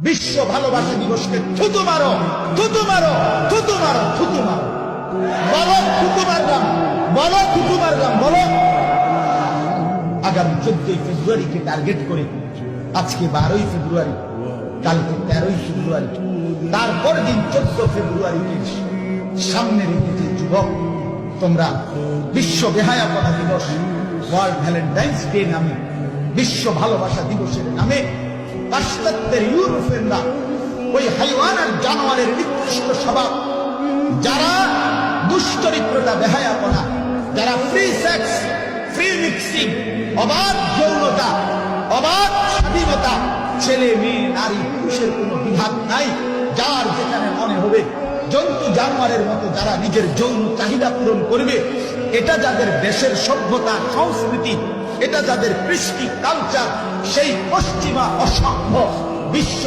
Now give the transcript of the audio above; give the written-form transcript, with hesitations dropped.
বিশ্ব ভালোবাসা দিবসকে থুতু মারো, থুতু মারো, থুতু মারো, থুতু মারো। বলো থুতু মারলাম, বলো থুতু মারলাম, বলো। আগামী 14ই ফেব্রুয়ারিকে টার্গেট করে আজকে 12ই ফেব্রুয়ারি, কালকে 13ই ফেব্রুয়ারি, তারপর দিন 14 ফেব্রুয়ারিকে সামনে রেখে যে যুবক তোমরা বিশ্ব বেহায়াপনা দিবস, ওয়ার্ল্ড ভ্যালেন্টাইন্স ডে নামে, বিশ্ব ভালোবাসা দিবসের নামে পাশ্চাত্যের ইউরোপিয়ানরা ওই হাইওয়ান আর জানোয়ারের নিকৃষ্ট স্বভাব, যারা দুশ্চরিত্রতা, বেহায়াপনা, যারা ফ্রি সেক্স, ফ্রি মিক্সিং, অবাধ যৌনতা, অবাধ স্বাধীনতা, ছেলে মেয়ে নারী পুরুষের কোনো বিভাগ নাই, যার যেখানে মনে হবে জন্তু জানোয়ারের মতো যারা নিজের যৌন চাহিদা পূরণ করবে, এটা যাদের দেশের সভ্যতা সংস্কৃতি, এটা যাদের কৃষ্টি কালচার, সেই পশ্চিমা অসভ্য বিশ্ব